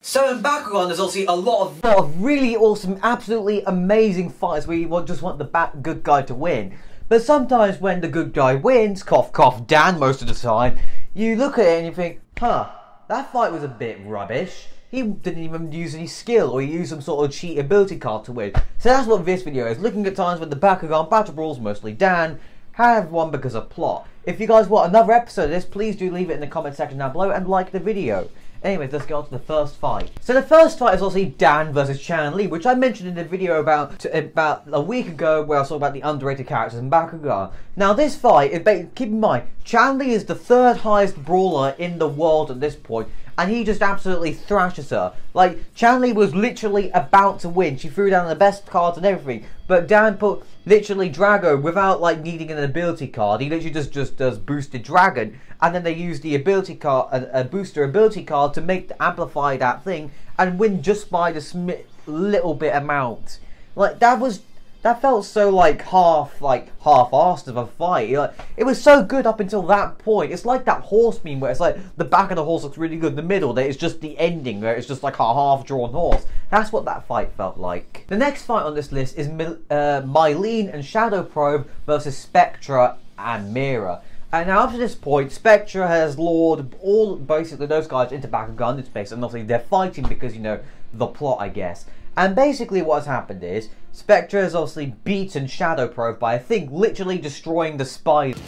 So in Bakugan, there's obviously a lot of really awesome, absolutely amazing fights where you just want the good guy to win. But sometimes when the good guy wins, cough cough Dan most of the time, you look at it and you think, huh, that fight was a bit rubbish. He didn't even use any skill, or he used some sort of cheat ability card to win. So that's what this video is, looking at times when the Bakugan Battle Brawls, mostly Dan, have won because of plot. If you guys want another episode of this, please do leave it in the comment section down below and like the video. Anyways, let's get on to the first fight. So the first fight is obviously Dan versus Chan Li, which I mentioned in the video about a week ago where I was talking about the underrated characters in Bakugan. Now this fight, keep in mind, Chan Li is the third highest brawler in the world at this point, and he just absolutely thrashes her. Like, Chan Li was literally about to win. She threw down the best cards and everything, but Dan put literally Drago without like needing an ability card. He literally just does boosted dragon, and then they use the ability card, a booster ability card, to amplify that thing and win just by the little bit amount. Like that felt so like half-assed of a fight. Like, it was so good up until that point. It's like that horse meme where it's like the back of the horse looks really good, the middle there is just the ending where it's just like a half-drawn horse. That's what that fight felt like. The next fight on this list is Mylene and Shadow Probe versus Spectra and Mira. And now after this point, Spectra has lured basically those guys into Bakugan space, and obviously they're fighting because, you know, the plot, I guess. And basically what has happened is, Spectra has obviously beaten Shadow Probe by, I think, literally destroying the spider.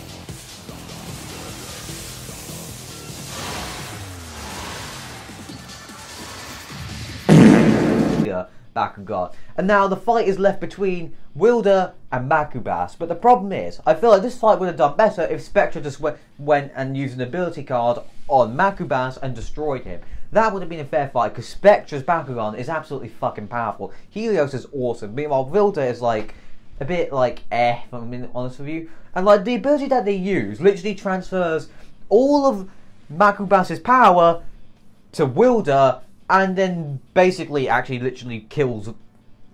Bakugan. And now the fight is left between Wilder and Makubas. But the problem is, I feel like this fight would have done better if Spectra just went and used an ability card on Makubas and destroyed him. That would have been a fair fight, because Spectra's Bakugan is absolutely fucking powerful. Helios is awesome. Meanwhile, Wilder is like a bit like if I'm being honest with you. And like the ability that they use literally transfers all of Makubas's power to Wilder, and then basically actually literally kills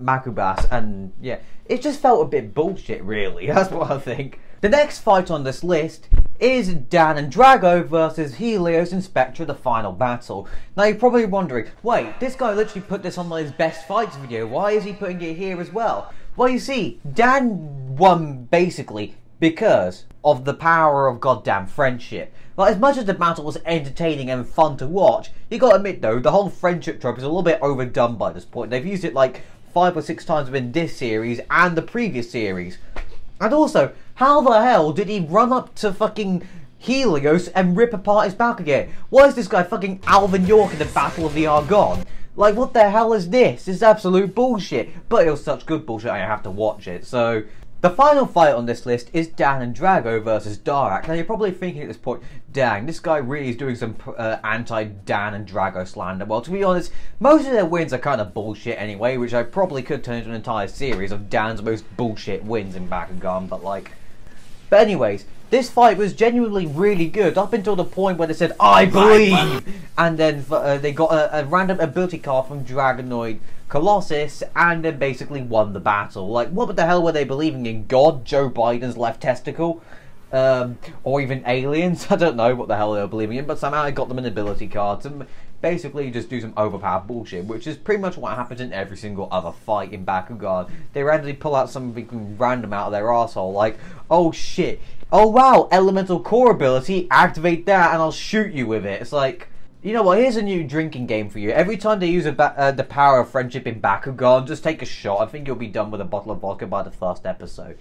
Makubas, and yeah, it just felt a bit bullshit really, that's what I think. The next fight on this list is Dan and Drago versus Helios and Spectra, the final battle. Now you're probably wondering, wait, this guy literally put this on his best fights video, why is he putting it here as well? Well, you see, Dan won basically because of the power of goddamn friendship. Like, as much as the battle was entertaining and fun to watch, you gotta admit though, the whole friendship trope is a little bit overdone by this point. They've used it like 5 or 6 times within this series and the previous series. And also, how the hell did he run up to fucking Helios and rip apart his back again? Why is this guy fucking Alvin York in the Battle of the Argonne? Like, what the hell is this? This is absolute bullshit. But it was such good bullshit I have to watch it, so... The final fight on this list is Dan and Drago versus Darak. Now you're probably thinking at this point, dang, this guy really is doing some anti-Dan and Drago slander. Well, to be honest, most of their wins are kind of bullshit anyway, which I probably could turn into an entire series of Dan's most bullshit wins in Bakugan, but like... But anyways, this fight was genuinely really good up until the point where they said, I believe! And then they got a random ability card from Dragonoid Colossus, and then basically won the battle. Like, what the hell were they believing in? God? Joe Biden's left testicle? Or even aliens? I don't know what the hell they were believing in, but somehow I got them an ability card to basically just do some overpowered bullshit, which is pretty much what happens in every single other fight in Bakugan. They randomly pull out something random out of their arsehole, like, oh shit, oh wow, elemental core ability, activate that and I'll shoot you with it. It's like, you know what, here's a new drinking game for you. Every time they use the power of friendship in Bakugan, just take a shot. I think you'll be done with a bottle of vodka by the first episode.